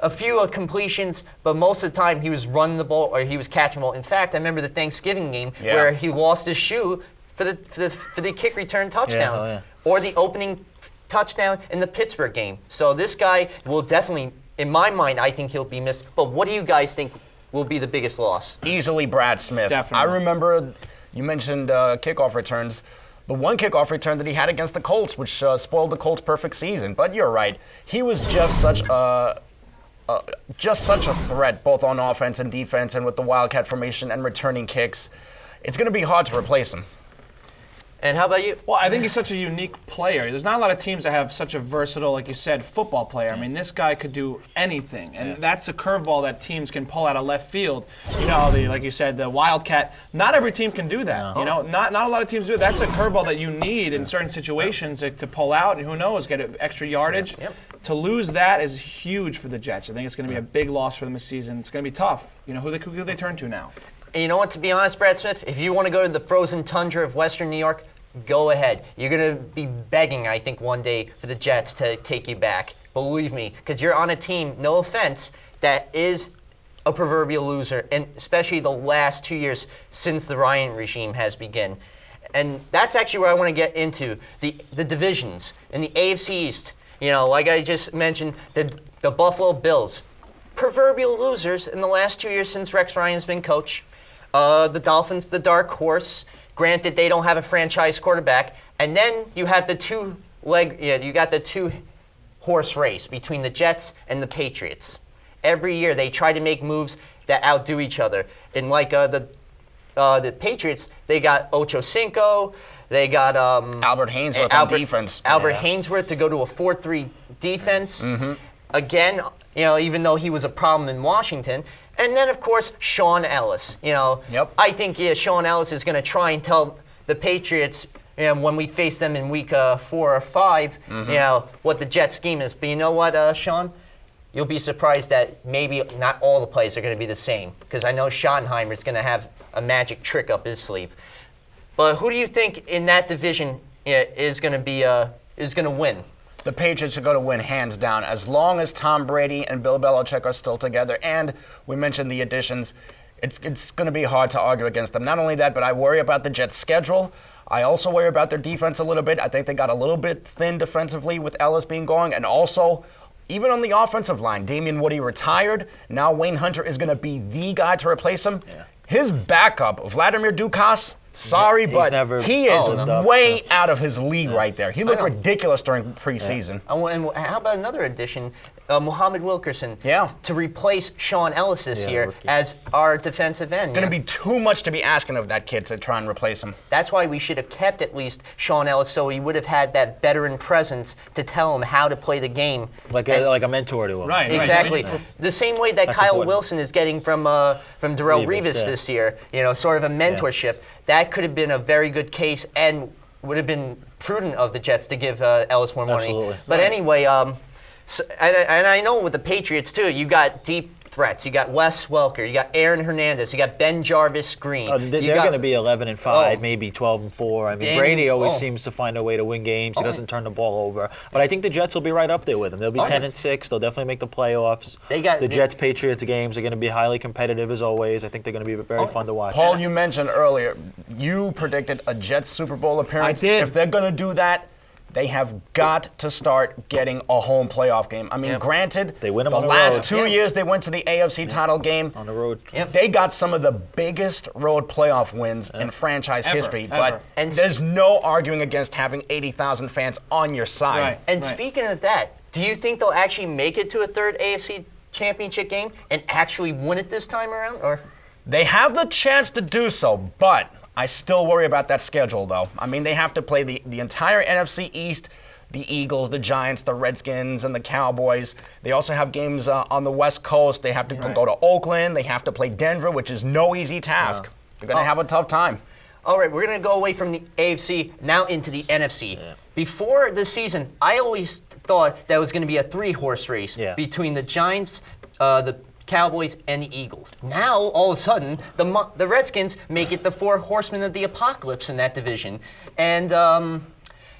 a few completions, but most of the time he was running the ball or he was catching the ball. In fact, I remember the Thanksgiving game where he lost his shoe for the kick return touchdown or the opening touchdown in the Pittsburgh game. So this guy will definitely, in my mind, I think he'll be missed. But what do you guys think will be the biggest loss? Easily Brad Smith. Definitely. I remember you mentioned kickoff returns. The one kickoff return that he had against the Colts, which spoiled the Colts' perfect season. But you're right. He was just such a threat, both on offense and defense, and with the Wildcat formation and returning kicks. It's going to be hard to replace him. And how about you? Well, I think he's such a unique player. There's not a lot of teams that have such a versatile, like you said, football player. I mean, this guy could do anything, and that's a curveball that teams can pull out of left field. You know, like you said, the Wildcat. Not every team can do that. You know, not a lot of teams do it. That's a curveball that you need in certain situations to pull out, and who knows, get extra yardage. To lose that is huge for the Jets. I think it's going to be a big loss for them this season. It's going to be tough. You know, who they turn to now? And you know what, to be honest, Brad Smith, if you want to go to the frozen tundra of Western New York, go ahead. You're going to be begging, I think, one day for the Jets to take you back. Believe me, because you're on a team, no offense, that is a proverbial loser, and especially the last 2 years since the Ryan regime has begun. And that's actually where I want to get into, the divisions. In the AFC East, you know, like I just mentioned, the Buffalo Bills, proverbial losers in the last 2 years since Rex Ryan's been coach. The Dolphins, the dark horse. Granted, they don't have a franchise quarterback. And then you have the two-horse race between the Jets and the Patriots. Every year they try to make moves that outdo each other. And like the Patriots, they got Ocho Cinco, they got Albert Haynesworth on defense. Albert Haynesworth to go to a 4-3 defense. Again, you know, even though he was a problem in Washington. And then, of course, Sean Ellis. You know, I think Sean Ellis is going to try and tell the Patriots, you know, when we face them in week 4 or 5, you know, what the Jet scheme is. But you know what, Sean? You'll be surprised that maybe not all the plays are going to be the same, because I know Schottenheimer is going to have a magic trick up his sleeve. But who do you think in that division is going to win? The Patriots are going to win hands down as long as Tom Brady and Bill Belichick are still together. And we mentioned the additions. It's going to be hard to argue against them. Not only that, but I worry about the Jets' schedule. I also worry about their defense a little bit. I think they got a little bit thin defensively with Ellis being gone. And also, even on the offensive line, Damian Woody retired. Now Wayne Hunter is going to be the guy to replace him. His backup, Vladimir Dukas, sorry, but he is way out of his league right there. He looked ridiculous during preseason. And how about another addition, Muhammad Wilkerson, to replace Sean Ellis this year as our defensive end. It's going to be too much to be asking of that kid to try and replace him. That's why we should have kept at least Sean Ellis, so he would have had that veteran presence to tell him how to play the game. Like a mentor to him. Right. Exactly. The same way that Kyle Wilson is getting from Darrelle Revis this year, you know, sort of a mentorship. That could have been a very good case and would have been prudent of the Jets to give Ellis more money. But anyway, and I know with the Patriots too, you got deep threats. You got Wes Welker, you got Aaron Hernandez, you got Ben Jarvis Green. They're going to be 11-5, maybe 12-4. I mean, Brady always seems to find a way to win games. He doesn't turn the ball over. But I think the Jets will be right up there with them. They'll be 10-6. They'll definitely make the playoffs. The Jets-Patriots games are going to be highly competitive as always. I think they're going to be very fun to watch. Paul, you mentioned earlier, you predicted a Jets Super Bowl appearance. I did. If they're going to do that, they have got to start getting a home playoff game. I mean, granted, they win them the on the last road. 2 years they went to the AFC title game. On the road. They got some of the biggest road playoff wins in franchise history. But there's no arguing against having 80,000 fans on your side. And speaking of that, do you think they'll actually make it to a third AFC championship game and actually win it this time around? Or they have the chance to do so, but I still worry about that schedule, though. I mean, they have to play the entire NFC East, the Eagles, the Giants, the Redskins, and the Cowboys. They also have games on the West Coast. They have to go to Oakland. They have to play Denver, which is no easy task. They're going to have a tough time. All right, we're going to go away from the AFC, now into the NFC. Before the season, I always thought that was going to be a 3-horse race between the Giants, the Cowboys, and the Eagles. Now, all of a sudden, the Redskins make it the 4 horsemen of the apocalypse in that division. And,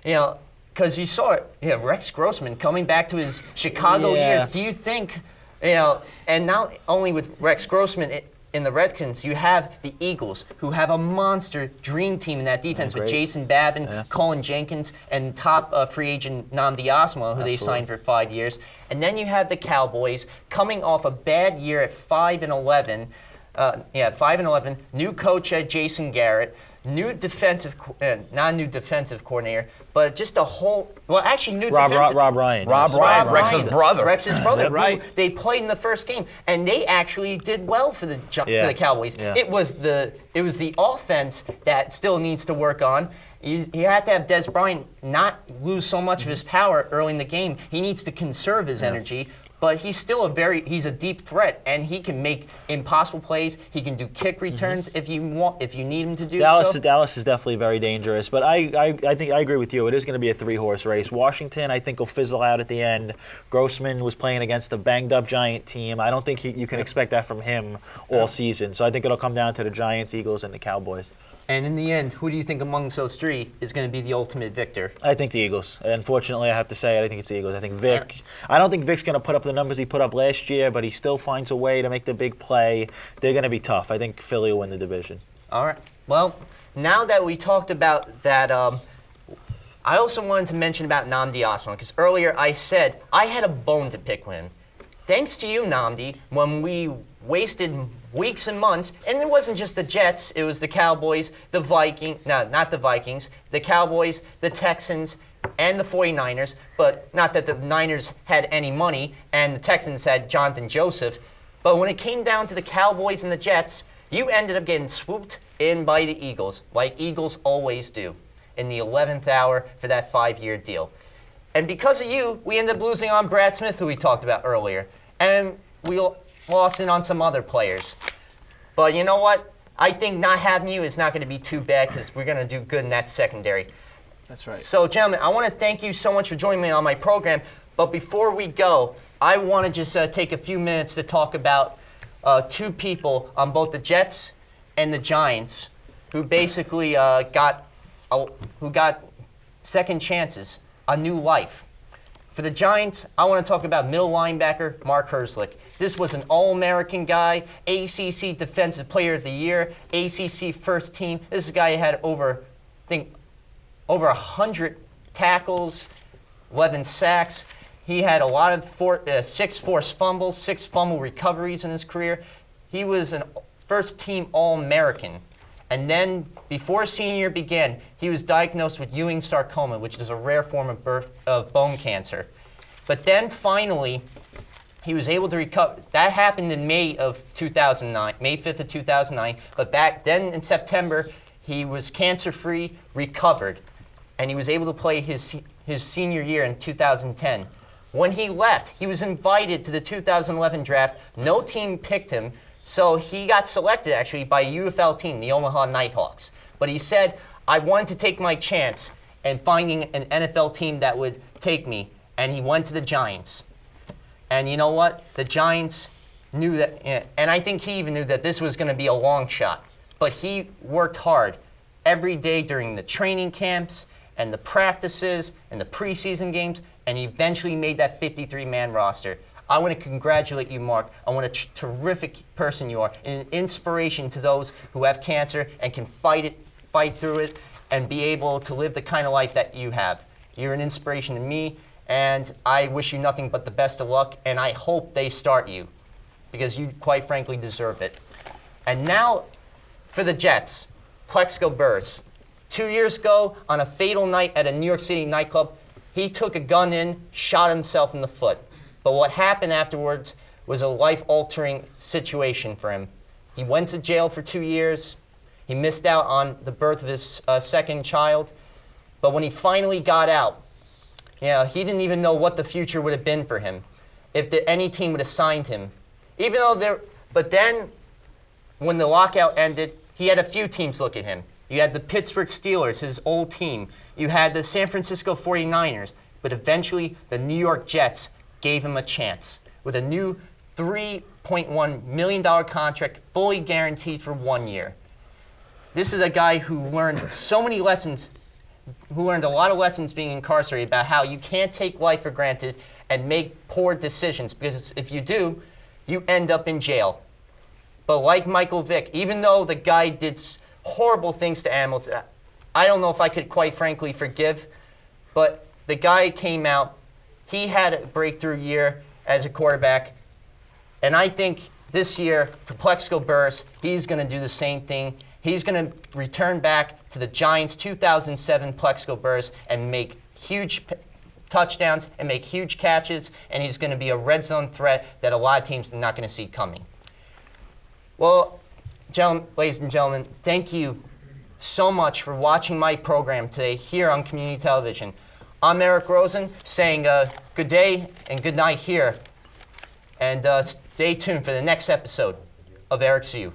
you know, because you saw it, you have Rex Grossman coming back to his Chicago years. Do you think And not only with Rex Grossman in the Redskins, you have the Eagles, who have a monster dream team in that defense with Jason Babin, Colin Jenkins, and top free agent Nnamdi Asomugha, who they signed for 5 years. And then you have the Cowboys coming off a bad year at 5-11. 5-11. New coach Jason Garrett. Not a new defensive coordinator, but just a whole. Well, actually, new defensive. Rob Ryan. Rob Ryan, Rex's brother. Rex's brother. Right. They played in the first game, and they actually did well for the Cowboys. Yeah. It was the offense that still needs to work on. You have to have Des Bryant not lose so much of his power early in the game. He needs to conserve his energy. But he's still he's a deep threat, and he can make impossible plays. He can do kick returns if you need him to do so. Dallas is definitely very dangerous, but I think I agree with you. It is going to be a 3-horse race. Washington, I think, will fizzle out at the end. Grossman was playing against a banged-up Giant team. I don't think you can expect that from him all season. So I think it'll come down to the Giants, Eagles, and the Cowboys. And in the end, who do you think amongst those three is going to be the ultimate victor? I think the Eagles. Unfortunately, I have to say it. I think it's the Eagles. I think Vic. I don't think Vic's going to put up the numbers he put up last year, but he still finds a way to make the big play. They're going to be tough. I think Philly will win the division. All right. Well, now that we talked about that, I also wanted to mention about Nnamdi Asomugha, because earlier I said I had a bone to pick with him. Thanks to you, Nnamdi, when we wasted weeks and months, and it wasn't just the Jets, it was the Cowboys, the Vikings, not the Vikings, the Cowboys, the Texans, and the 49ers, but not that the Niners had any money, and the Texans had Jonathan Joseph, but when it came down to the Cowboys and the Jets, you ended up getting swooped in by the Eagles, like Eagles always do, in the 11th hour for that 5-year deal. And because of you, we ended up losing on Brad Smith, who we talked about earlier, and we lost in on some other players. But you know what? I think not having you is not going to be too bad because we're going to do good in that secondary. That's right. So, gentlemen, I want to thank you so much for joining me on my program. But before we go, I want to just take a few minutes to talk about two people on both the Jets and the Giants who basically got second chances, a new life. For the Giants, I want to talk about middle linebacker Mark Herzlich. This was an All-American guy, ACC Defensive Player of the Year, ACC First Team. This is a guy who had over 100 tackles, 11 sacks. He had a lot of 6 forced fumbles, 6 fumble recoveries in his career. He was a first-team All-American. And then, before senior year began, he was diagnosed with Ewing sarcoma, which is a rare form of bone cancer. But then, finally, he was able to recover. That happened in May of 2009, May 5th of 2009. But back then, in September, he was cancer-free, recovered, and he was able to play his senior year in 2010. When he left, he was invited to the 2011 draft. No team picked him. So he got selected, actually, by a UFL team, the Omaha Nighthawks. But he said, I wanted to take my chance in finding an NFL team that would take me. And he went to the Giants. And you know what? The Giants knew that, and I think he even knew that this was going to be a long shot. But he worked hard every day during the training camps and the practices and the preseason games, and he eventually made that 53-man roster. I want to congratulate you, Mark, on what a terrific person you are, and an inspiration to those who have cancer and can fight through it, and be able to live the kind of life that you have. You're an inspiration to me, and I wish you nothing but the best of luck, and I hope they start you, because you quite frankly deserve it. And now, for the Jets, Plexico Burress. 2 years ago, on a fatal night at a New York City nightclub, he took a gun in, shot himself in the foot. But what happened afterwards was a life-altering situation for him. He went to jail for 2 years. He missed out on the birth of his second child. But when he finally got out, he didn't even know what the future would have been for him if any team would have signed him. But then, when the lockout ended, he had a few teams look at him. You had the Pittsburgh Steelers, his old team. You had the San Francisco 49ers. But eventually, the New York Jets gave him a chance with a new $3.1 million contract, fully guaranteed for 1 year. This is a guy who learned so many lessons, who learned a lot of lessons being incarcerated about how you can't take life for granted and make poor decisions, because if you do, you end up in jail. But like Michael Vick, even though the guy did horrible things to animals, I don't know if I could quite frankly forgive, but the guy came out, he had a breakthrough year as a quarterback, and I think this year for Plexico Burress, he's going to do the same thing. He's going to return back to the Giants' 2007 Plexico Burress and make huge touchdowns and make huge catches, and he's going to be a red zone threat that a lot of teams are not going to see coming. Well, ladies and gentlemen, thank you so much for watching my program today here on Community Television. I'm Eric Rosen saying good day and good night here, and stay tuned for the next episode of Eric's View.